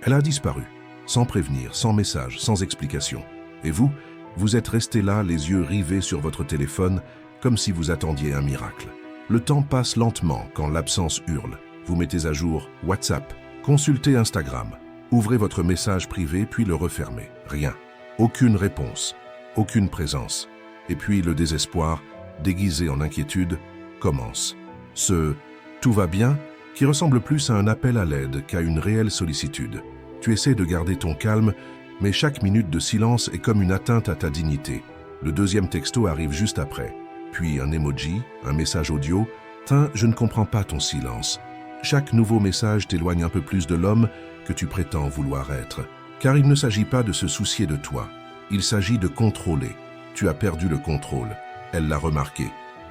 Elle a disparu, sans prévenir, sans message, sans explication. Et vous êtes resté là, les yeux rivés sur votre téléphone, comme si vous attendiez un miracle. Le temps passe lentement quand l'absence hurle. Vous mettez à jour WhatsApp, consultez Instagram, ouvrez votre message privé puis le refermez. Rien. Aucune réponse, aucune présence. Et puis le désespoir, déguisé en inquiétude, commence. Ce « tout va bien » qui ressemble plus à un appel à l'aide qu'à une réelle sollicitude. Tu essaies de garder ton calme, mais chaque minute de silence est comme une atteinte à ta dignité. Le deuxième texto arrive juste après. Puis un emoji, un message audio. « Tain, je ne comprends pas ton silence. » Chaque nouveau message t'éloigne un peu plus de l'homme que tu prétends vouloir être. Car il ne s'agit pas de se soucier de toi. Il s'agit de contrôler. Tu as perdu le contrôle. Elle l'a remarqué.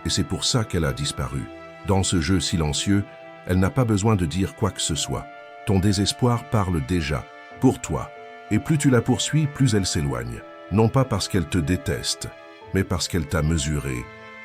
Et c'est pour ça qu'elle a disparu. Dans ce jeu silencieux, elle n'a pas besoin de dire quoi que ce soit. Ton désespoir parle déjà, pour toi. Et plus tu la poursuis, plus elle s'éloigne. Non pas parce qu'elle te déteste, mais parce qu'elle t'a mesuré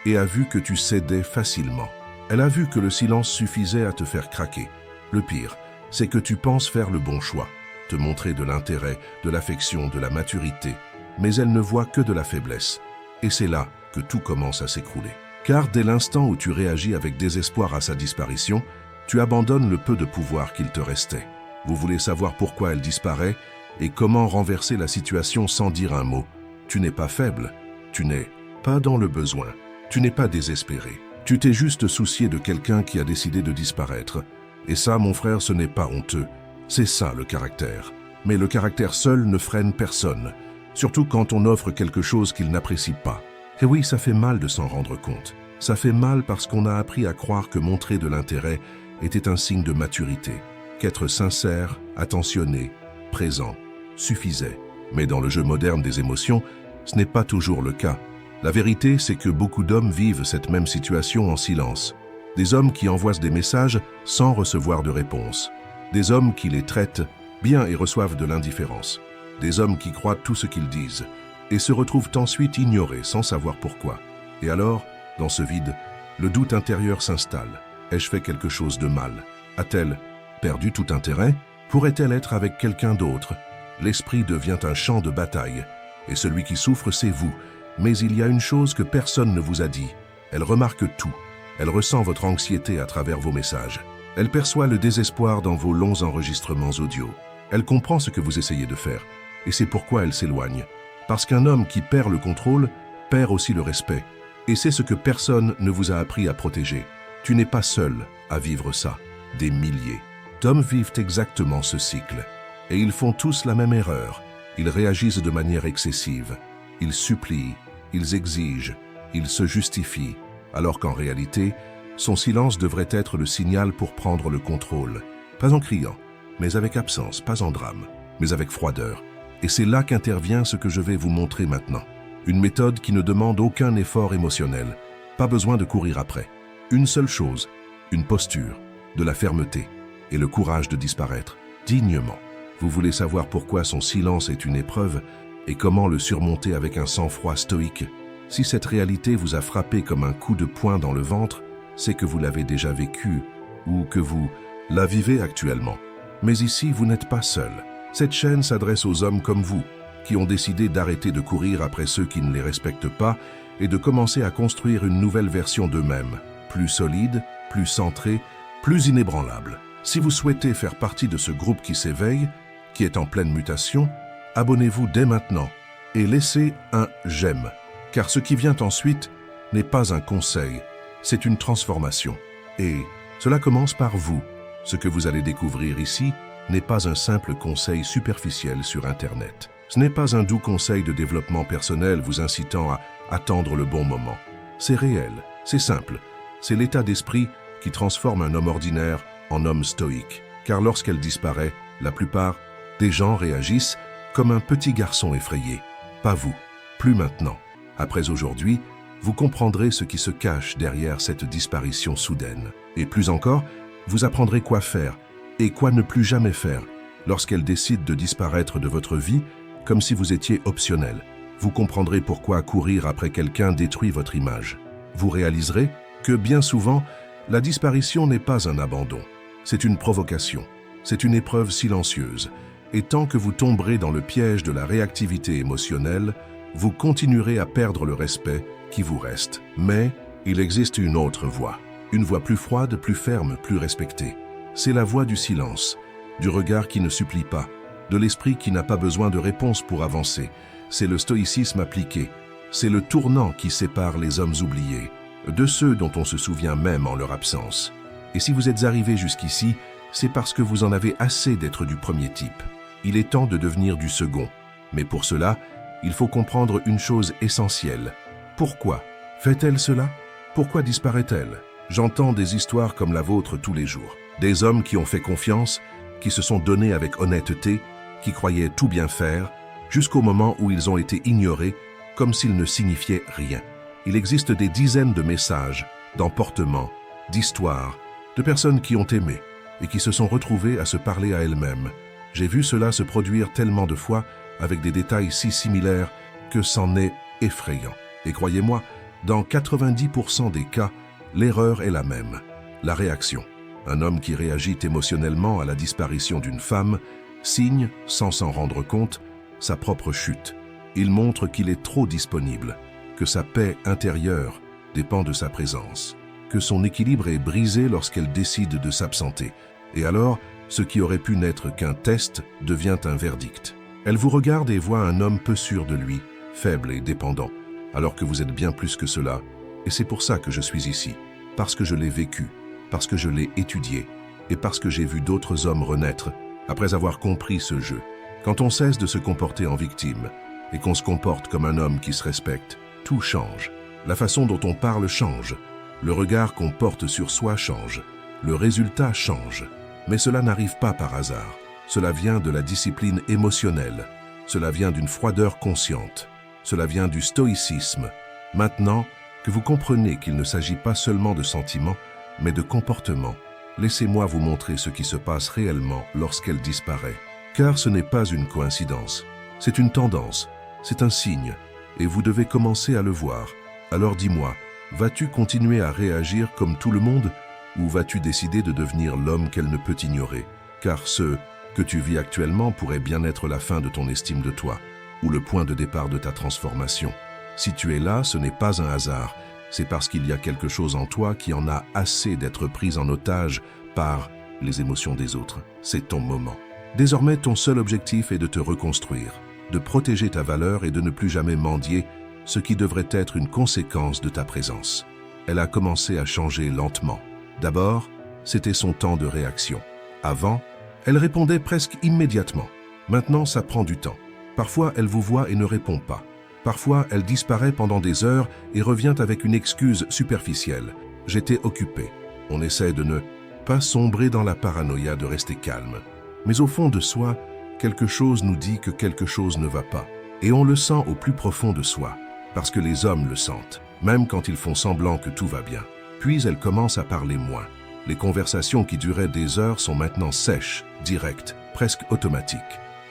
et a vu que tu cédais facilement. Elle a vu que le silence suffisait à te faire craquer. Le pire, c'est que tu penses faire le bon choix, te montrer de l'intérêt, de l'affection, de la maturité. Mais elle ne voit que de la faiblesse. Et c'est là que tout commence à s'écrouler. Car dès l'instant où tu réagis avec désespoir à sa disparition, tu abandonnes le peu de pouvoir qu'il te restait. Vous voulez savoir pourquoi elle disparaît et comment renverser la situation sans dire un mot. Tu n'es pas faible, tu n'es pas dans le besoin, tu n'es pas désespéré. Tu t'es juste soucié de quelqu'un qui a décidé de disparaître. Et ça, mon frère, ce n'est pas honteux. C'est ça le caractère. Mais le caractère seul ne freine personne, surtout quand on offre quelque chose qu'il n'apprécie pas. Et oui, ça fait mal de s'en rendre compte. Ça fait mal parce qu'on a appris à croire que montrer de l'intérêt était un signe de maturité, qu'être sincère, attentionné, présent, suffisait. Mais dans le jeu moderne des émotions, ce n'est pas toujours le cas. La vérité, c'est que beaucoup d'hommes vivent cette même situation en silence. Des hommes qui envoient des messages sans recevoir de réponse. Des hommes qui les traitent bien et reçoivent de l'indifférence. Des hommes qui croient tout ce qu'ils disent et se retrouvent ensuite ignorés sans savoir pourquoi. Et alors, dans ce vide, le doute intérieur s'installe. Ai-je fait quelque chose de mal? A-t-elle perdu tout intérêt? Pourrait-elle être avec quelqu'un d'autre? L'esprit devient un champ de bataille. Et celui qui souffre, c'est vous. Mais il y a une chose que personne ne vous a dit. Elle remarque tout. Elle ressent votre anxiété à travers vos messages. Elle perçoit le désespoir dans vos longs enregistrements audio. Elle comprend ce que vous essayez de faire. Et c'est pourquoi elle s'éloigne. Parce qu'un homme qui perd le contrôle perd aussi le respect. Et c'est ce que personne ne vous a appris à protéger. Tu n'es pas seul à vivre ça. Des milliers d'hommes vivent exactement ce cycle. Et ils font tous la même erreur. Ils réagissent de manière excessive. Ils supplient, ils exigent, ils se justifient. Alors qu'en réalité, son silence devrait être le signal pour prendre le contrôle. Pas en criant, mais avec absence, pas en drame, mais avec froideur. Et c'est là qu'intervient ce que je vais vous montrer maintenant. Une méthode qui ne demande aucun effort émotionnel. Pas besoin de courir après. Une seule chose, une posture, de la fermeté et le courage de disparaître, dignement. Vous voulez savoir pourquoi son silence est une épreuve et comment le surmonter avec un sang-froid stoïque? Si cette réalité vous a frappé comme un coup de poing dans le ventre, c'est que vous l'avez déjà vécu ou que vous la vivez actuellement. Mais ici, vous n'êtes pas seul. Cette chaîne s'adresse aux hommes comme vous, qui ont décidé d'arrêter de courir après ceux qui ne les respectent pas et de commencer à construire une nouvelle version d'eux-mêmes, plus solide, plus centrée, plus inébranlable. Si vous souhaitez faire partie de ce groupe qui s'éveille, qui est en pleine mutation, abonnez-vous dès maintenant et laissez un j'aime. Car ce qui vient ensuite n'est pas un conseil, c'est une transformation. Et cela commence par vous. Ce que vous allez découvrir ici n'est pas un simple conseil superficiel sur Internet. Ce n'est pas un doux conseil de développement personnel vous incitant à attendre le bon moment. C'est réel, c'est simple. C'est l'état d'esprit qui transforme un homme ordinaire en homme stoïque. Car lorsqu'elle disparaît, la plupart des gens réagissent comme un petit garçon effrayé. Pas vous, plus maintenant. Après aujourd'hui, vous comprendrez ce qui se cache derrière cette disparition soudaine. Et plus encore, vous apprendrez quoi faire et quoi ne plus jamais faire lorsqu'elle décide de disparaître de votre vie comme si vous étiez optionnel. Vous comprendrez pourquoi courir après quelqu'un détruit votre image. Vous réaliserez que bien souvent, la disparition n'est pas un abandon. C'est une provocation, c'est une épreuve silencieuse Et tant que vous tomberez dans le piège de la réactivité émotionnelle, vous continuerez à perdre le respect qui vous reste. Mais il existe une autre voie. Une voie plus froide, plus ferme, plus respectée. C'est la voie du silence, du regard qui ne supplie pas, de l'esprit qui n'a pas besoin de réponse pour avancer. C'est le stoïcisme appliqué. C'est le tournant qui sépare les hommes oubliés de ceux dont on se souvient même en leur absence. Et si vous êtes arrivé jusqu'ici, c'est parce que vous en avez assez d'être du premier type. Il est temps de devenir du second. Mais pour cela, il faut comprendre une chose essentielle. Pourquoi fait-elle cela? Pourquoi disparaît-elle? J'entends des histoires comme la vôtre tous les jours. Des hommes qui ont fait confiance, qui se sont donnés avec honnêteté, qui croyaient tout bien faire, jusqu'au moment où ils ont été ignorés, comme s'ils ne signifiaient rien. Il existe des dizaines de messages, d'emportements, d'histoires, de personnes qui ont aimé et qui se sont retrouvées à se parler à elles-mêmes. J'ai vu cela se produire tellement de fois avec des détails si similaires que c'en est effrayant. Et croyez-moi, dans 90% des cas, l'erreur est la même, la réaction. Un homme qui réagit émotionnellement à la disparition d'une femme signe, sans s'en rendre compte, sa propre chute. Il montre qu'il est trop disponible, que sa paix intérieure dépend de sa présence, que son équilibre est brisé lorsqu'elle décide de s'absenter. Et alors, ce qui aurait pu n'être qu'un test devient un verdict. Elle vous regarde et voit un homme peu sûr de lui, faible et dépendant, alors que vous êtes bien plus que cela. Et c'est pour ça que je suis ici, parce que je l'ai vécu, parce que je l'ai étudié, et parce que j'ai vu d'autres hommes renaître après avoir compris ce jeu. Quand on cesse de se comporter en victime, et qu'on se comporte comme un homme qui se respecte, tout change. La façon dont on parle change. Le regard qu'on porte sur soi change. Le résultat change. Mais cela n'arrive pas par hasard. Cela vient de la discipline émotionnelle. Cela vient d'une froideur consciente. Cela vient du stoïcisme. Maintenant que vous comprenez qu'il ne s'agit pas seulement de sentiments, mais de comportements, laissez-moi vous montrer ce qui se passe réellement lorsqu'elle disparaît. Car ce n'est pas une coïncidence. C'est une tendance. C'est un signe. Et vous devez commencer à le voir. Alors dis-moi, vas-tu continuer à réagir comme tout le monde ou vas-tu décider de devenir l'homme qu'elle ne peut ignorer? Car ce que tu vis actuellement pourrait bien être la fin de ton estime de toi ou le point de départ de ta transformation. Si tu es là, ce n'est pas un hasard. C'est parce qu'il y a quelque chose en toi qui en a assez d'être pris en otage par les émotions des autres. C'est ton moment. Désormais, ton seul objectif est de te reconstruire, de protéger ta valeur et de ne plus jamais mendier, ce qui devrait être une conséquence de ta présence. Elle a commencé à changer lentement. D'abord, c'était son temps de réaction. Avant, elle répondait presque immédiatement. Maintenant, ça prend du temps. Parfois, elle vous voit et ne répond pas. Parfois, elle disparaît pendant des heures et revient avec une excuse superficielle. « J'étais occupé ». On essaie de ne pas sombrer dans la paranoïa, de rester calme. Mais au fond de soi, quelque chose nous dit que quelque chose ne va pas. Et on le sent au plus profond de soi, parce que les hommes le sentent, même quand ils font semblant que tout va bien. Puis elle commence à parler moins. Les conversations qui duraient des heures sont maintenant sèches, directes, presque automatiques.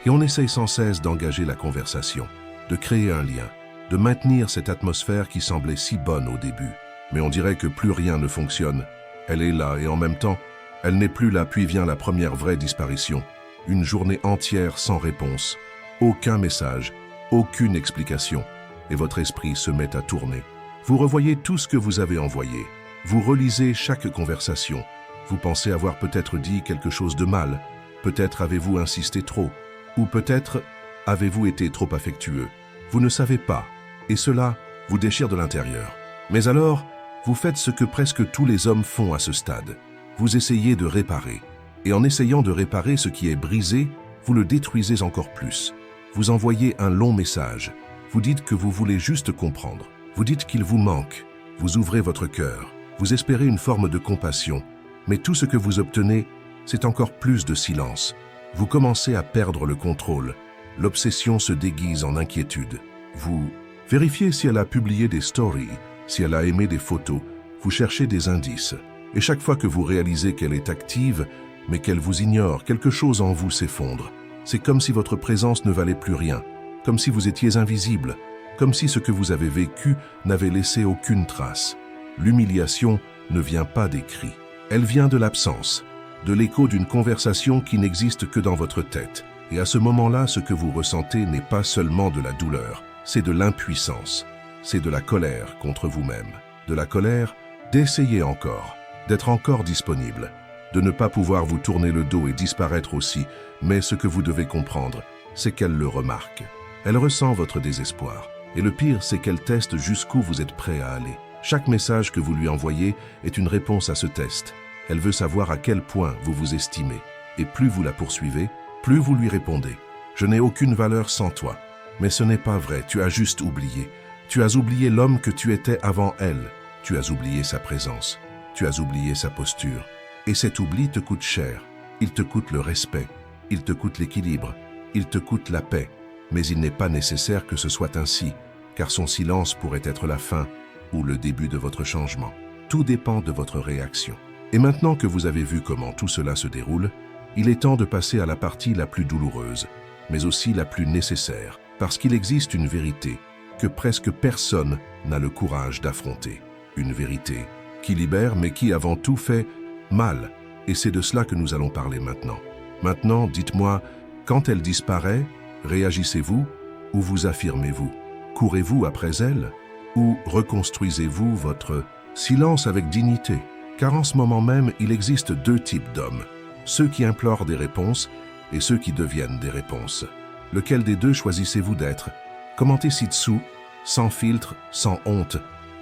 Et on essaye sans cesse d'engager la conversation, de créer un lien, de maintenir cette atmosphère qui semblait si bonne au début. Mais on dirait que plus rien ne fonctionne. Elle est là et en même temps, elle n'est plus là, puis vient la première vraie disparition. Une journée entière sans réponse, aucun message, aucune explication, et votre esprit se met à tourner. Vous revoyez tout ce que vous avez envoyé, vous relisez chaque conversation, vous pensez avoir peut-être dit quelque chose de mal, peut-être avez-vous insisté trop, ou peut-être avez-vous été trop affectueux. Vous ne savez pas, et cela vous déchire de l'intérieur. Mais alors, vous faites ce que presque tous les hommes font à ce stade. Vous essayez de réparer. Et en essayant de réparer ce qui est brisé, vous le détruisez encore plus. Vous envoyez un long message. Vous dites que vous voulez juste comprendre. Vous dites qu'il vous manque. Vous ouvrez votre cœur. Vous espérez une forme de compassion. Mais tout ce que vous obtenez, c'est encore plus de silence. Vous commencez à perdre le contrôle. L'obsession se déguise en inquiétude. Vous vérifiez si elle a publié des stories, si elle a aimé des photos. Vous cherchez des indices. Et chaque fois que vous réalisez qu'elle est active, mais qu'elle vous ignore, quelque chose en vous s'effondre. C'est comme si votre présence ne valait plus rien, comme si vous étiez invisible, comme si ce que vous avez vécu n'avait laissé aucune trace. L'humiliation ne vient pas des cris. Elle vient de l'absence, de l'écho d'une conversation qui n'existe que dans votre tête. Et à ce moment-là, ce que vous ressentez n'est pas seulement de la douleur, c'est de l'impuissance, c'est de la colère contre vous-même. De la colère d'essayer encore, d'être encore disponible, de ne pas pouvoir vous tourner le dos et disparaître aussi, mais ce que vous devez comprendre, c'est qu'elle le remarque. Elle ressent votre désespoir. Et le pire, c'est qu'elle teste jusqu'où vous êtes prêt à aller. Chaque message que vous lui envoyez est une réponse à ce test. Elle veut savoir à quel point vous vous estimez. Et plus vous la poursuivez, plus vous lui répondez. Je n'ai aucune valeur sans toi. Mais ce n'est pas vrai, tu as juste oublié. Tu as oublié l'homme que tu étais avant elle. Tu as oublié sa présence. Tu as oublié sa posture. Et cet oubli te coûte cher. Il te coûte le respect. Il te coûte l'équilibre. Il te coûte la paix. Mais il n'est pas nécessaire que ce soit ainsi, car son silence pourrait être la fin ou le début de votre changement. Tout dépend de votre réaction. Et maintenant que vous avez vu comment tout cela se déroule, il est temps de passer à la partie la plus douloureuse, mais aussi la plus nécessaire, parce qu'il existe une vérité que presque personne n'a le courage d'affronter. Une vérité qui libère, mais qui avant tout fait mal. Et c'est de cela que nous allons parler maintenant. Maintenant, dites-moi, quand elle disparaît, réagissez-vous ou vous affirmez-vous? Courez-vous après elle ou reconstruisez-vous votre silence avec dignité? Car en ce moment même, il existe deux types d'hommes. Ceux qui implorent des réponses et ceux qui deviennent des réponses. Lequel des deux choisissez-vous d'être? Commentez ci-dessous, sans filtre, sans honte.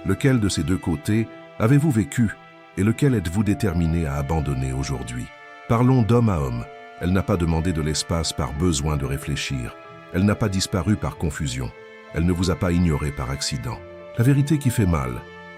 Lequel de ces deux côtés avez-vous vécu et lequel êtes-vous déterminé à abandonner aujourd'hui? Parlons d'homme à homme. Elle n'a pas demandé de l'espace par besoin de réfléchir. Elle n'a pas disparu par confusion. Elle ne vous a pas ignoré par accident. La vérité qui fait mal,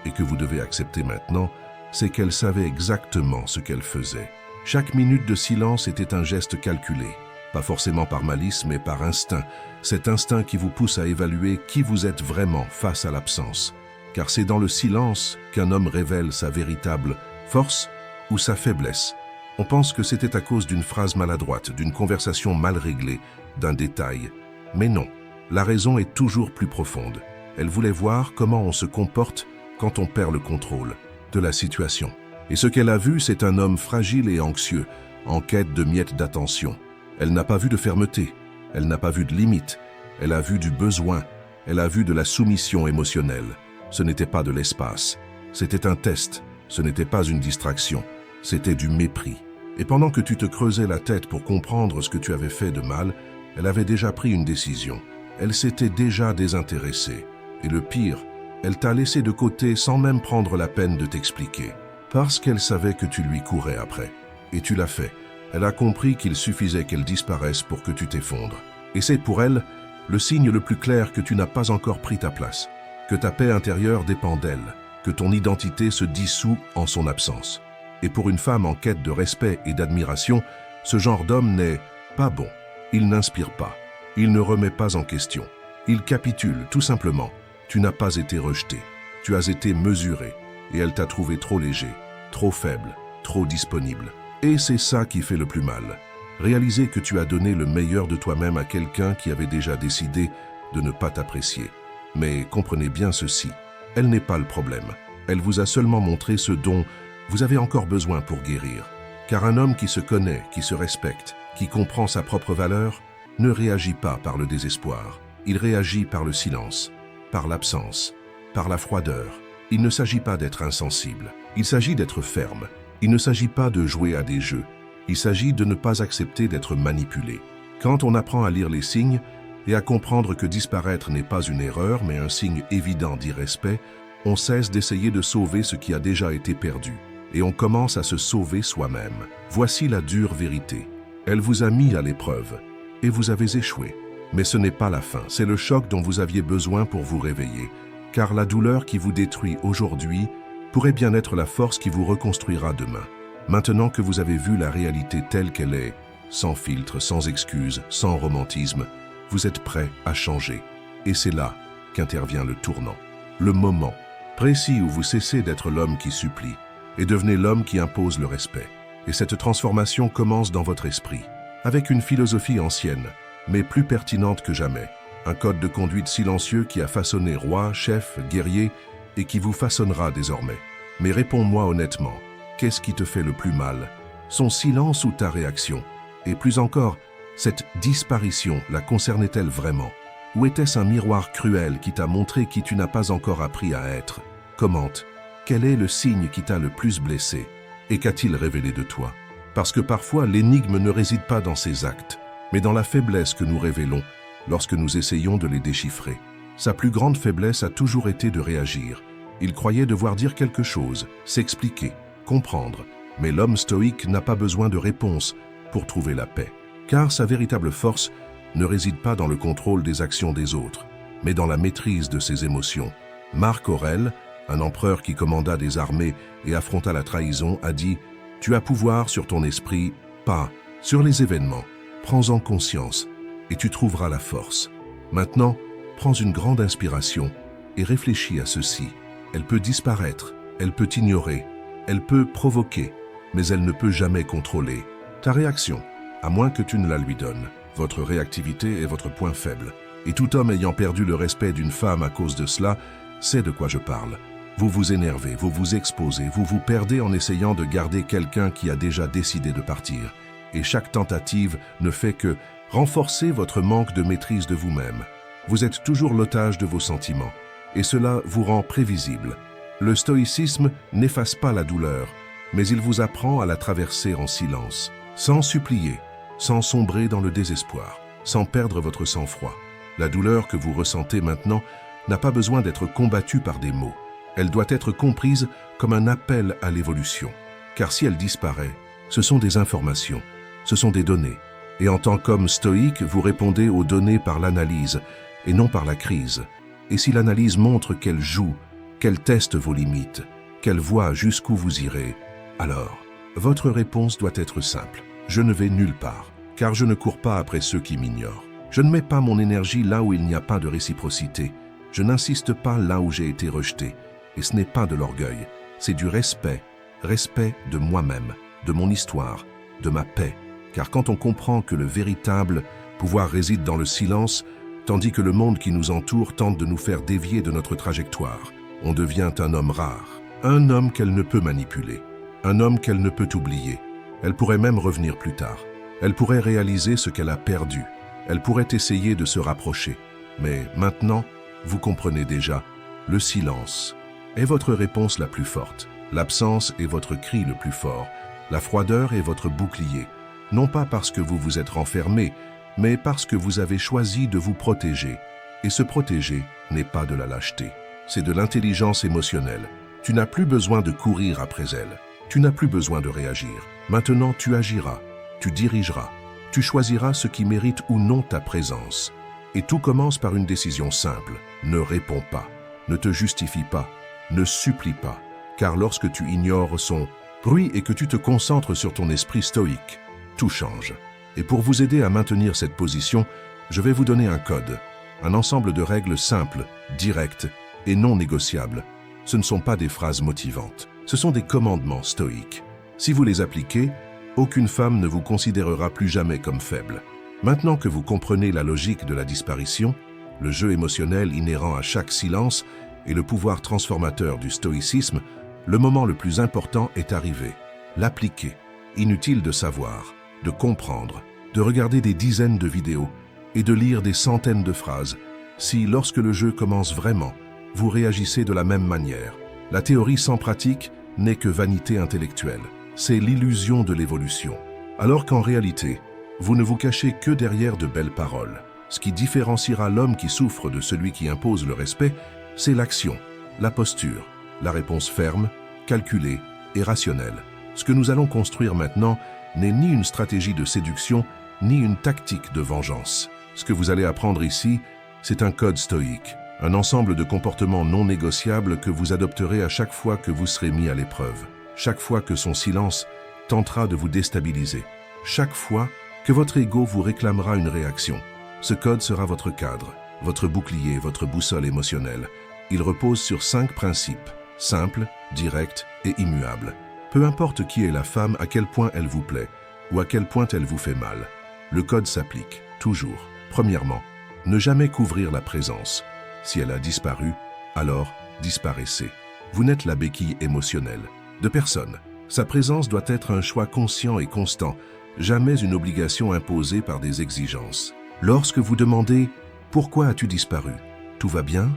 et que vous devez accepter maintenant, c'est qu'elle savait exactement ce qu'elle faisait. Chaque minute de silence était un geste calculé, pas forcément par malice, mais par instinct. Cet instinct qui vous pousse à évaluer qui vous êtes vraiment face à l'absence. Car c'est dans le silence qu'un homme révèle sa véritable force ou sa faiblesse. On pense que c'était à cause d'une phrase maladroite, d'une conversation mal réglée, d'un détail. Mais non, la raison est toujours plus profonde. Elle voulait voir comment on se comporte quand on perd le contrôle de la situation. Et ce qu'elle a vu, c'est un homme fragile et anxieux, en quête de miettes d'attention. Elle n'a pas vu de fermeté, elle n'a pas vu de limite, elle a vu du besoin, elle a vu de la soumission émotionnelle. Ce n'était pas de l'espace, c'était un test, ce n'était pas une distraction, c'était du mépris. Et pendant que tu te creusais la tête pour comprendre ce que tu avais fait de mal, elle avait déjà pris une décision. Elle s'était déjà désintéressée. Et le pire, elle t'a laissé de côté sans même prendre la peine de t'expliquer. Parce qu'elle savait que tu lui courais après. Et tu l'as fait. Elle a compris qu'il suffisait qu'elle disparaisse pour que tu t'effondres. Et c'est pour elle le signe le plus clair que tu n'as pas encore pris ta place. Que ta paix intérieure dépend d'elle. Que ton identité se dissout en son absence. Et pour une femme en quête de respect et d'admiration, ce genre d'homme n'est pas bon. Il n'inspire pas. Il ne remet pas en question. Il capitule, tout simplement. Tu n'as pas été rejeté. Tu as été mesuré. Et elle t'a trouvé trop léger, trop faible, trop disponible. Et c'est ça qui fait le plus mal. Réaliser que tu as donné le meilleur de toi-même à quelqu'un qui avait déjà décidé de ne pas t'apprécier. Mais comprenez bien ceci. Elle n'est pas le problème. Elle vous a seulement montré ce dont vous avez encore besoin pour guérir. Car un homme qui se connaît, qui se respecte, qui comprend sa propre valeur, ne réagit pas par le désespoir. Il réagit par le silence, par l'absence, par la froideur. Il ne s'agit pas d'être insensible. Il s'agit d'être ferme. Il ne s'agit pas de jouer à des jeux. Il s'agit de ne pas accepter d'être manipulé. Quand on apprend à lire les signes et à comprendre que disparaître n'est pas une erreur, mais un signe évident d'irrespect, on cesse d'essayer de sauver ce qui a déjà été perdu. Et on commence à se sauver soi-même. Voici la dure vérité. Elle vous a mis à l'épreuve, et vous avez échoué. Mais ce n'est pas la fin, c'est le choc dont vous aviez besoin pour vous réveiller. Car la douleur qui vous détruit aujourd'hui pourrait bien être la force qui vous reconstruira demain. Maintenant que vous avez vu la réalité telle qu'elle est, sans filtre, sans excuses, sans romantisme, vous êtes prêt à changer. Et c'est là qu'intervient le tournant. Le moment précis où vous cessez d'être l'homme qui supplie et devenez l'homme qui impose le respect. Et cette transformation commence dans votre esprit, avec une philosophie ancienne, mais plus pertinente que jamais. Un code de conduite silencieux qui a façonné roi, chef, guerrier, et qui vous façonnera désormais. Mais réponds-moi honnêtement, qu'est-ce qui te fait le plus mal? Son silence ou ta réaction? Et plus encore, Cette disparition la concernait-elle vraiment? Ou était-ce un miroir cruel qui t'a montré qui tu n'as pas encore appris à être? Commente. Quel est le signe qui t'a le plus blessé? Et qu'a-t-il révélé de toi? Parce que parfois, l'énigme ne réside pas dans ses actes, mais dans la faiblesse que nous révélons lorsque nous essayons de les déchiffrer. Sa plus grande faiblesse a toujours été de réagir. Il croyait devoir dire quelque chose, s'expliquer, comprendre. Mais l'homme stoïque n'a pas besoin de réponse pour trouver la paix. Car sa véritable force ne réside pas dans le contrôle des actions des autres, mais dans la maîtrise de ses émotions. Marc Aurèle, un empereur qui commanda des armées et affronta la trahison, a dit « Tu as pouvoir sur ton esprit, pas sur les événements. Prends-en conscience et tu trouveras la force. » Maintenant, prends une grande inspiration et réfléchis à ceci. Elle peut disparaître, elle peut ignorer, elle peut provoquer, mais elle ne peut jamais contrôler ta réaction, à moins que tu ne la lui donnes. Votre réactivité est votre point faible. Et tout homme ayant perdu le respect d'une femme à cause de cela sait de quoi je parle. Vous vous énervez, vous vous exposez, vous vous perdez en essayant de garder quelqu'un qui a déjà décidé de partir. Et chaque tentative ne fait que renforcer votre manque de maîtrise de vous-même. Vous êtes toujours l'otage de vos sentiments, et cela vous rend prévisible. Le stoïcisme n'efface pas la douleur, mais il vous apprend à la traverser en silence, sans supplier, sans sombrer dans le désespoir, sans perdre votre sang-froid. La douleur que vous ressentez maintenant n'a pas besoin d'être combattue par des mots. Elle doit être comprise comme un appel à l'évolution. Car si elle disparaît, ce sont des informations, ce sont des données. Et en tant qu'homme stoïque, vous répondez aux données par l'analyse et non par la crise. Et si l'analyse montre qu'elle joue, qu'elle teste vos limites, qu'elle voit jusqu'où vous irez, alors, votre réponse doit être simple. Je ne vais nulle part, car je ne cours pas après ceux qui m'ignorent. Je ne mets pas mon énergie là où il n'y a pas de réciprocité. Je n'insiste pas là où j'ai été rejeté. Et ce n'est pas de l'orgueil, c'est du respect. Respect de moi-même, de mon histoire, de ma paix. Car quand on comprend que le véritable pouvoir réside dans le silence, tandis que le monde qui nous entoure tente de nous faire dévier de notre trajectoire, on devient un homme rare, un homme qu'elle ne peut manipuler, un homme qu'elle ne peut oublier. Elle pourrait même revenir plus tard. Elle pourrait réaliser ce qu'elle a perdu. Elle pourrait essayer de se rapprocher. Mais maintenant, vous comprenez déjà, le silence est votre réponse la plus forte. L'absence est votre cri le plus fort. La froideur est votre bouclier. Non pas parce que vous vous êtes renfermé, mais parce que vous avez choisi de vous protéger. Et se protéger n'est pas de la lâcheté. C'est de l'intelligence émotionnelle. Tu n'as plus besoin de courir après elle. Tu n'as plus besoin de réagir. Maintenant, tu agiras, tu dirigeras, tu choisiras ce qui mérite ou non ta présence. Et tout commence par une décision simple. Ne réponds pas, ne te justifie pas, ne supplie pas. Car lorsque tu ignores son bruit et que tu te concentres sur ton esprit stoïque, tout change. Et pour vous aider à maintenir cette position, je vais vous donner un code, un ensemble de règles simples, directes et non négociables. Ce ne sont pas des phrases motivantes, ce sont des commandements stoïques. Si vous les appliquez, aucune femme ne vous considérera plus jamais comme faible. Maintenant que vous comprenez la logique de la disparition, le jeu émotionnel inhérent à chaque silence et le pouvoir transformateur du stoïcisme, le moment le plus important est arrivé. L'appliquer. Inutile de savoir, de comprendre, de regarder des dizaines de vidéos et de lire des centaines de phrases, si, lorsque le jeu commence vraiment, vous réagissez de la même manière. La théorie sans pratique n'est que vanité intellectuelle. C'est l'illusion de l'évolution. Alors qu'en réalité, vous ne vous cachez que derrière de belles paroles. Ce qui différenciera l'homme qui souffre de celui qui impose le respect, c'est l'action, la posture, la réponse ferme, calculée et rationnelle. Ce que nous allons construire maintenant n'est ni une stratégie de séduction, ni une tactique de vengeance. Ce que vous allez apprendre ici, c'est un code stoïque, un ensemble de comportements non négociables que vous adopterez à chaque fois que vous serez mis à l'épreuve, chaque fois que son silence tentera de vous déstabiliser, chaque fois que votre ego vous réclamera une réaction. Ce code sera votre cadre, votre bouclier, votre boussole émotionnelle. Il repose sur 5 principes, simples, directs et immuables. Peu importe qui est la femme, à quel point elle vous plaît, ou à quel point elle vous fait mal, le code s'applique, toujours. Premièrement, ne jamais couvrir la présence. Si elle a disparu, alors disparaissez. Vous n'êtes la béquille émotionnelle de personne. Sa présence doit être un choix conscient et constant, jamais une obligation imposée par des exigences. Lorsque vous demandez « Pourquoi as-tu disparu ? Tout va bien ?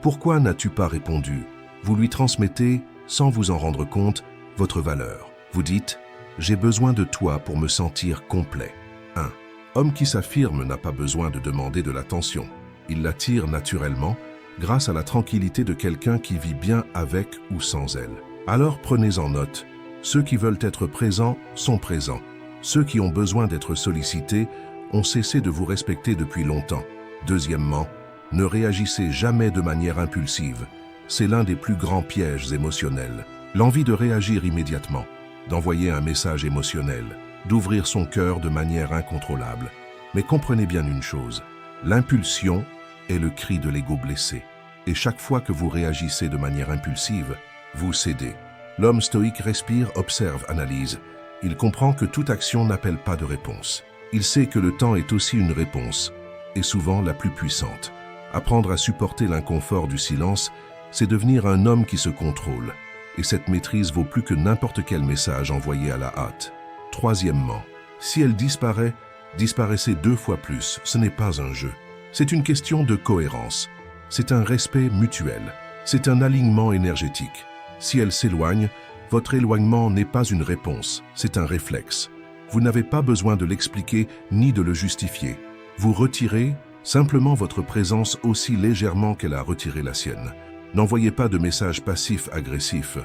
Pourquoi n'as-tu pas répondu ?» vous lui transmettez, sans vous en rendre compte, votre valeur. Vous dites « J'ai besoin de toi pour me sentir complet. » Un homme qui s'affirme n'a pas besoin de demander de l'attention. Il l'attire naturellement grâce à la tranquillité de quelqu'un qui vit bien avec ou sans elle. Alors prenez en note, ceux qui veulent être présents sont présents. Ceux qui ont besoin d'être sollicités ont cessé de vous respecter depuis longtemps. Deuxièmement, ne réagissez jamais de manière impulsive. C'est l'un des plus grands pièges émotionnels. L'envie de réagir immédiatement, d'envoyer un message émotionnel, d'ouvrir son cœur de manière incontrôlable. Mais comprenez bien une chose, l'impulsion est le cri de l'ego blessé. Et chaque fois que vous réagissez de manière impulsive, vous cédez. L'homme stoïque respire, observe, analyse. Il comprend que toute action n'appelle pas de réponse. Il sait que le temps est aussi une réponse, et souvent la plus puissante. Apprendre à supporter l'inconfort du silence, c'est devenir un homme qui se contrôle. Et cette maîtrise vaut plus que n'importe quel message envoyé à la hâte. Troisièmement, si elle disparaît, disparaissez 2 fois plus. Ce n'est pas un jeu. C'est une question de cohérence. C'est un respect mutuel. C'est un alignement énergétique. Si elle s'éloigne, votre éloignement n'est pas une réponse, c'est un réflexe. Vous n'avez pas besoin de l'expliquer ni de le justifier. Vous retirez simplement votre présence aussi légèrement qu'elle a retiré la sienne. N'envoyez pas de messages passifs-agressifs.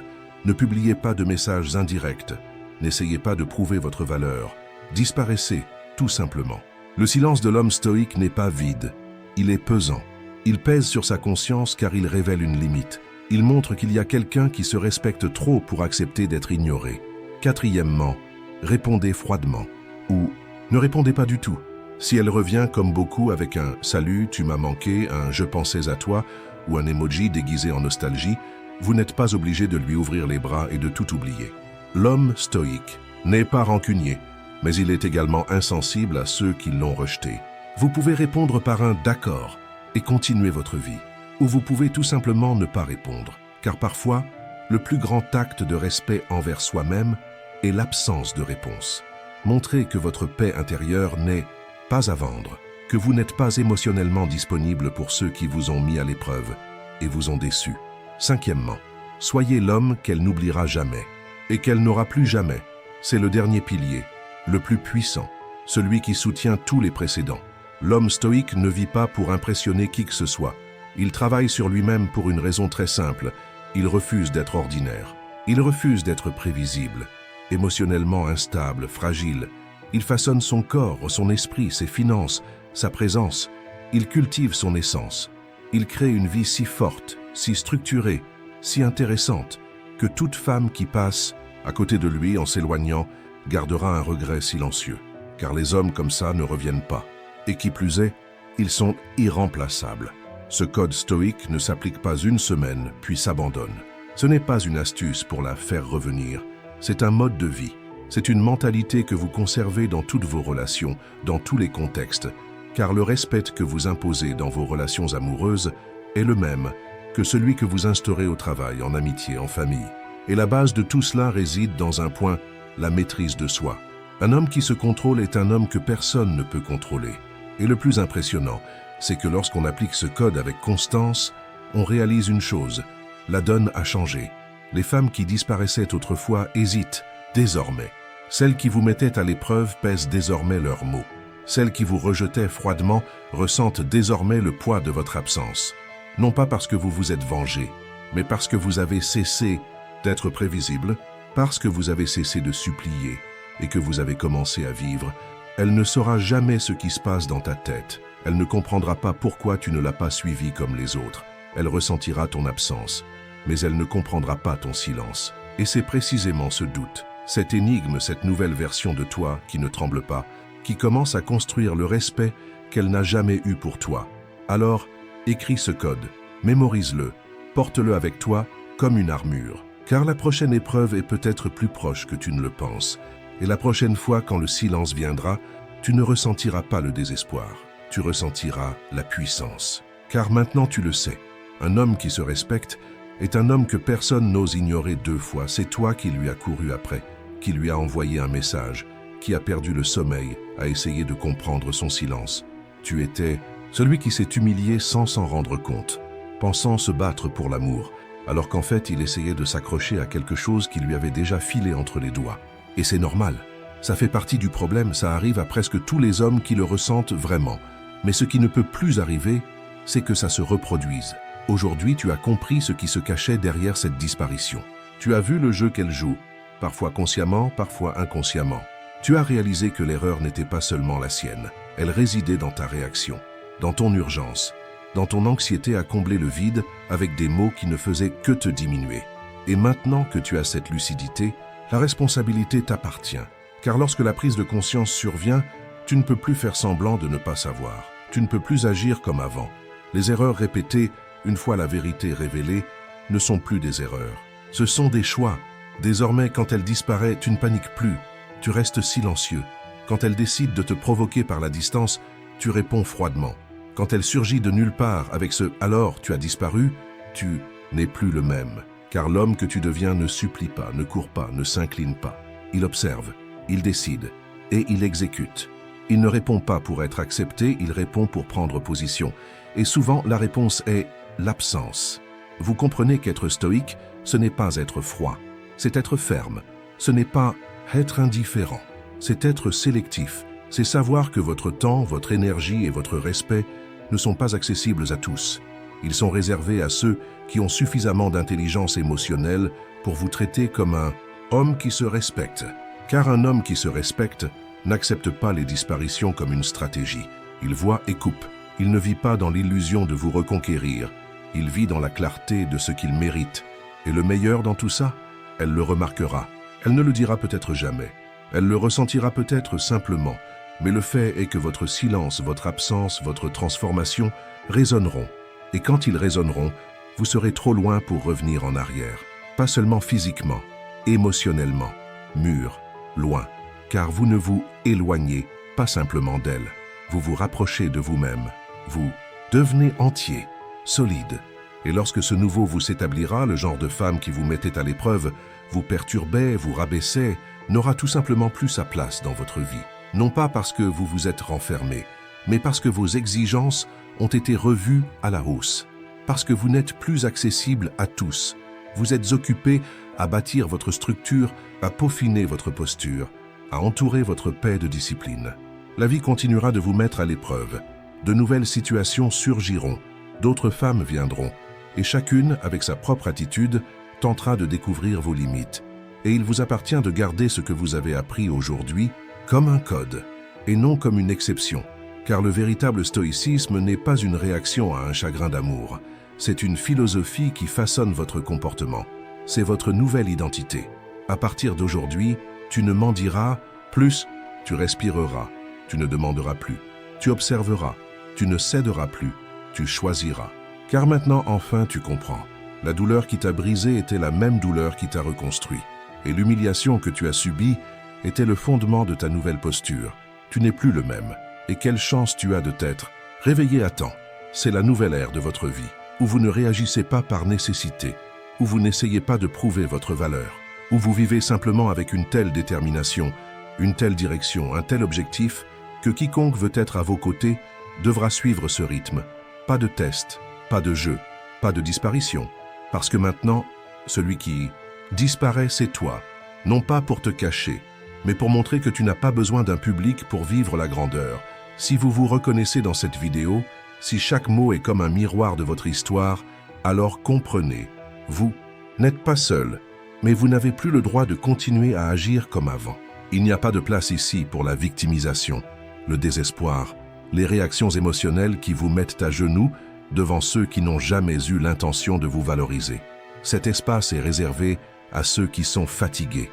Ne publiez pas de messages indirects. N'essayez pas de prouver votre valeur. Disparaissez, tout simplement. Le silence de l'homme stoïque n'est pas vide. Il est pesant. Il pèse sur sa conscience car il révèle une limite. Il montre qu'il y a quelqu'un qui se respecte trop pour accepter d'être ignoré. Quatrièmement, répondez froidement. Ou ne répondez pas du tout. Si elle revient comme beaucoup avec un « Salut, tu m'as manqué », un « Je pensais à toi » ou un emoji déguisé en nostalgie, vous n'êtes pas obligé de lui ouvrir les bras et de tout oublier. L'homme stoïque n'est pas rancunier, mais il est également insensible à ceux qui l'ont rejeté. Vous pouvez répondre par un « d'accord » et continuer votre vie. Ou vous pouvez tout simplement ne pas répondre, car parfois, le plus grand acte de respect envers soi-même est l'absence de réponse. Montrez que votre paix intérieure n'est pas à vendre, que vous n'êtes pas émotionnellement disponible pour ceux qui vous ont mis à l'épreuve et vous ont déçu. Cinquièmement, soyez l'homme qu'elle n'oubliera jamais et qu'elle n'aura plus jamais. C'est le dernier pilier, le plus puissant, celui qui soutient tous les précédents. L'homme stoïque ne vit pas pour impressionner qui que ce soit. Il travaille sur lui-même pour une raison très simple. Il refuse d'être ordinaire. Il refuse d'être prévisible, émotionnellement instable, fragile. Il façonne son corps, son esprit, ses finances, sa présence. Il cultive son essence. Il crée une vie si forte, si structurée, si intéressante, que toute femme qui passe à côté de lui en s'éloignant gardera un regret silencieux. Car les hommes comme ça ne reviennent pas. Et qui plus est, ils sont irremplaçables. Ce code stoïque ne s'applique pas une semaine, puis s'abandonne. Ce n'est pas une astuce pour la faire revenir, c'est un mode de vie. C'est une mentalité que vous conservez dans toutes vos relations, dans tous les contextes, car le respect que vous imposez dans vos relations amoureuses est le même que celui que vous instaurez au travail, en amitié, en famille. Et la base de tout cela réside dans un point, la maîtrise de soi. Un homme qui se contrôle est un homme que personne ne peut contrôler. Et le plus impressionnant, c'est que lorsqu'on applique ce code avec constance, on réalise une chose, la donne a changé. Les femmes qui disparaissaient autrefois hésitent, désormais. Celles qui vous mettaient à l'épreuve pèsent désormais leurs mots. Celles qui vous rejetaient froidement ressentent désormais le poids de votre absence. Non pas parce que vous vous êtes vengé, mais parce que vous avez cessé d'être prévisible, parce que vous avez cessé de supplier et que vous avez commencé à vivre. Elle ne saura jamais ce qui se passe dans ta tête. Elle ne comprendra pas pourquoi tu ne l'as pas suivi comme les autres. Elle ressentira ton absence, mais elle ne comprendra pas ton silence. Et c'est précisément ce doute, cette énigme, cette nouvelle version de toi qui ne tremble pas, qui commence à construire le respect qu'elle n'a jamais eu pour toi. Alors, écris ce code, mémorise-le, porte-le avec toi comme une armure. Car la prochaine épreuve est peut-être plus proche que tu ne le penses. Et la prochaine fois, quand le silence viendra, tu ne ressentiras pas le désespoir. Tu ressentiras la puissance. Car maintenant tu le sais, un homme qui se respecte est un homme que personne n'ose ignorer 2 fois. C'est toi qui lui as couru après, qui lui a envoyé un message, qui a perdu le sommeil à essayer de comprendre son silence. Tu étais celui qui s'est humilié sans s'en rendre compte, pensant se battre pour l'amour, alors qu'en fait il essayait de s'accrocher à quelque chose qui lui avait déjà filé entre les doigts. Et c'est normal. Ça fait partie du problème, ça arrive à presque tous les hommes qui le ressentent vraiment. Mais ce qui ne peut plus arriver, c'est que ça se reproduise. Aujourd'hui, tu as compris ce qui se cachait derrière cette disparition. Tu as vu le jeu qu'elle joue, parfois consciemment, parfois inconsciemment. Tu as réalisé que l'erreur n'était pas seulement la sienne, elle résidait dans ta réaction, dans ton urgence, dans ton anxiété à combler le vide avec des mots qui ne faisaient que te diminuer. Et maintenant que tu as cette lucidité, la responsabilité t'appartient. Car lorsque la prise de conscience survient, tu ne peux plus faire semblant de ne pas savoir. Tu ne peux plus agir comme avant. Les erreurs répétées, une fois la vérité révélée, ne sont plus des erreurs. Ce sont des choix. Désormais, quand elle disparaît, tu ne paniques plus. Tu restes silencieux. Quand elle décide de te provoquer par la distance, tu réponds froidement. Quand elle surgit de nulle part avec ce « alors tu as disparu », tu n'es plus le même. Car l'homme que tu deviens ne supplie pas, ne court pas, ne s'incline pas. Il observe, il décide et il exécute. Il ne répond pas pour être accepté, il répond pour prendre position. Et souvent, la réponse est l'absence. Vous comprenez qu'être stoïque, ce n'est pas être froid, c'est être ferme. Ce n'est pas être indifférent, c'est être sélectif. C'est savoir que votre temps, votre énergie et votre respect ne sont pas accessibles à tous. Ils sont réservés à ceux qui ont suffisamment d'intelligence émotionnelle pour vous traiter comme un homme qui se respecte. Car un homme qui se respecte n'accepte pas les disparitions comme une stratégie. Il voit et coupe. Il ne vit pas dans l'illusion de vous reconquérir. Il vit dans la clarté de ce qu'il mérite. Et le meilleur dans tout ça, elle le remarquera. Elle ne le dira peut-être jamais. Elle le ressentira peut-être simplement. Mais le fait est que votre silence, votre absence, votre transformation résonneront. Et quand ils résonneront, vous serez trop loin pour revenir en arrière. Pas seulement physiquement, émotionnellement, mûr, loin. Car vous ne vous éloignez pas simplement d'elle. Vous vous rapprochez de vous-même. Vous devenez entier, solide. Et lorsque ce nouveau vous s'établira, le genre de femme qui vous mettait à l'épreuve, vous perturbait, vous rabaissait, n'aura tout simplement plus sa place dans votre vie. Non pas parce que vous vous êtes renfermé, mais parce que vos exigences ont été revues à la hausse. Parce que vous n'êtes plus accessible à tous. Vous êtes occupé à bâtir votre structure, à peaufiner votre posture, à entourer votre paix de discipline. La vie continuera de vous mettre à l'épreuve. De nouvelles situations surgiront, d'autres femmes viendront, et chacune, avec sa propre attitude, tentera de découvrir vos limites. Et il vous appartient de garder ce que vous avez appris aujourd'hui comme un code, et non comme une exception. Car le véritable stoïcisme n'est pas une réaction à un chagrin d'amour. C'est une philosophie qui façonne votre comportement. C'est votre nouvelle identité. À partir d'aujourd'hui, tu ne mendiras plus, tu respireras, tu ne demanderas plus, tu observeras, tu ne céderas plus, tu choisiras. Car maintenant, enfin, tu comprends. La douleur qui t'a brisé était la même douleur qui t'a reconstruit. Et l'humiliation que tu as subie était le fondement de ta nouvelle posture. Tu n'es plus le même. Et quelle chance tu as de t'être réveillé à temps. C'est la nouvelle ère de votre vie, où vous ne réagissez pas par nécessité, où vous n'essayez pas de prouver votre valeur, où vous vivez simplement avec une telle détermination, une telle direction, un tel objectif, que quiconque veut être à vos côtés devra suivre ce rythme. Pas de test, pas de jeu, pas de disparition. Parce que maintenant, celui qui disparaît, c'est toi. Non pas pour te cacher, mais pour montrer que tu n'as pas besoin d'un public pour vivre la grandeur. Si vous vous reconnaissez dans cette vidéo, si chaque mot est comme un miroir de votre histoire, alors comprenez, vous n'êtes pas seul, mais vous n'avez plus le droit de continuer à agir comme avant. Il n'y a pas de place ici pour la victimisation, le désespoir, les réactions émotionnelles qui vous mettent à genoux devant ceux qui n'ont jamais eu l'intention de vous valoriser. Cet espace est réservé à ceux qui sont fatigués,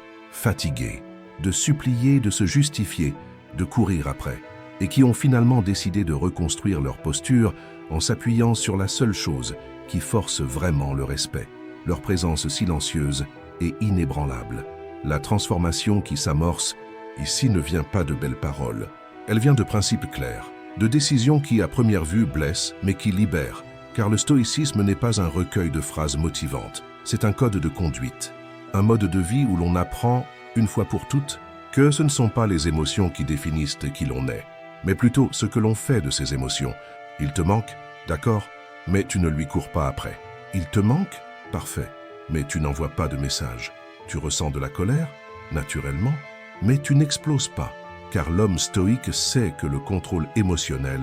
de supplier, de se justifier, de courir après, et qui ont finalement décidé de reconstruire leur posture en s'appuyant sur la seule chose qui force vraiment le respect, leur présence silencieuse et inébranlable. La transformation qui s'amorce ici ne vient pas de belles paroles, elle vient de principes clairs, de décisions qui à première vue blessent mais qui libèrent, car le stoïcisme n'est pas un recueil de phrases motivantes, c'est un code de conduite, un mode de vie où l'on apprend, une fois pour toutes, que ce ne sont pas les émotions qui définissent qui l'on est, mais plutôt ce que l'on fait de ces émotions. Il te manque, d'accord, mais tu ne lui cours pas après. Il te manque, parfait, mais tu n'envoies pas de message. Tu ressens de la colère, naturellement, mais tu n'exploses pas, car l'homme stoïque sait que le contrôle émotionnel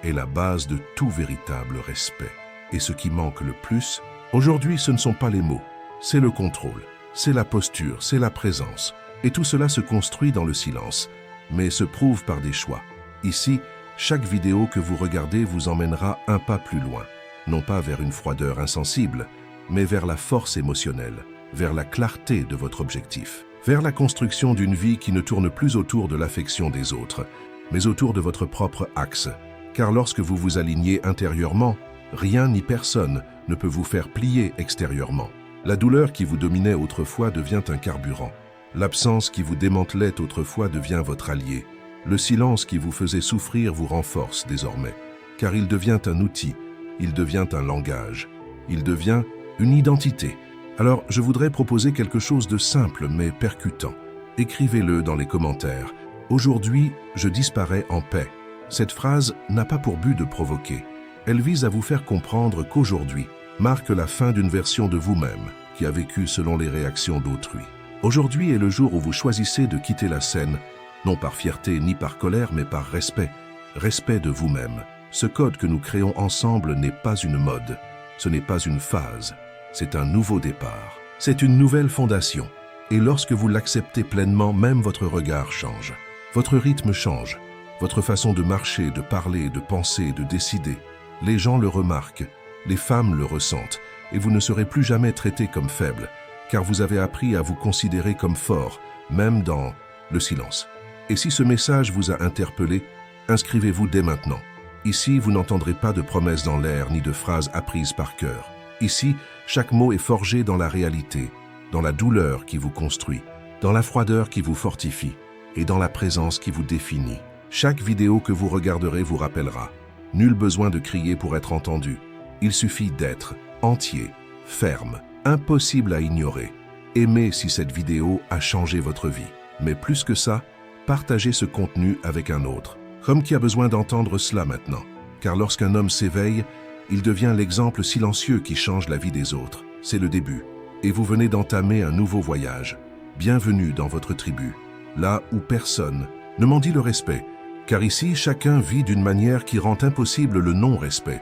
est la base de tout véritable respect. Et ce qui manque le plus, aujourd'hui, ce ne sont pas les mots, c'est le contrôle, c'est la posture, c'est la présence. Et tout cela se construit dans le silence, mais se prouve par des choix. Ici, chaque vidéo que vous regardez vous emmènera un pas plus loin, non pas vers une froideur insensible, mais vers la force émotionnelle, vers la clarté de votre objectif, vers la construction d'une vie qui ne tourne plus autour de l'affection des autres, mais autour de votre propre axe. Car lorsque vous vous alignez intérieurement, rien ni personne ne peut vous faire plier extérieurement. La douleur qui vous dominait autrefois devient un carburant. L'absence qui vous démantelait autrefois devient votre allié. Le silence qui vous faisait souffrir vous renforce désormais, car il devient un outil, il devient un langage, il devient une identité. Alors, je voudrais proposer quelque chose de simple mais percutant. Écrivez-le dans les commentaires. Aujourd'hui, je disparais en paix. Cette phrase n'a pas pour but de provoquer. Elle vise à vous faire comprendre qu'aujourd'hui marque la fin d'une version de vous-même qui a vécu selon les réactions d'autrui. Aujourd'hui est le jour où vous choisissez de quitter la scène, non par fierté ni par colère, mais par respect. Respect de vous-même. Ce code que nous créons ensemble n'est pas une mode, ce n'est pas une phase, c'est un nouveau départ. C'est une nouvelle fondation. Et lorsque vous l'acceptez pleinement, même votre regard change. Votre rythme change. Votre façon de marcher, de parler, de penser, de décider. Les gens le remarquent, les femmes le ressentent, et vous ne serez plus jamais traité comme faible, car vous avez appris à vous considérer comme fort, même dans le silence. Et si ce message vous a interpellé, inscrivez-vous dès maintenant. Ici, vous n'entendrez pas de promesses dans l'air ni de phrases apprises par cœur. Ici, chaque mot est forgé dans la réalité, dans la douleur qui vous construit, dans la froideur qui vous fortifie et dans la présence qui vous définit. Chaque vidéo que vous regarderez vous rappellera. Nul besoin de crier pour être entendu. Il suffit d'être entier, ferme, impossible à ignorer. Aimez si cette vidéo a changé votre vie. Mais plus que ça, partagez ce contenu avec un autre. Comme qui a besoin d'entendre cela maintenant. Car lorsqu'un homme s'éveille, il devient l'exemple silencieux qui change la vie des autres. C'est le début. Et vous venez d'entamer un nouveau voyage. Bienvenue dans votre tribu, là où personne ne mendie le respect. Car ici, chacun vit d'une manière qui rend impossible le non-respect.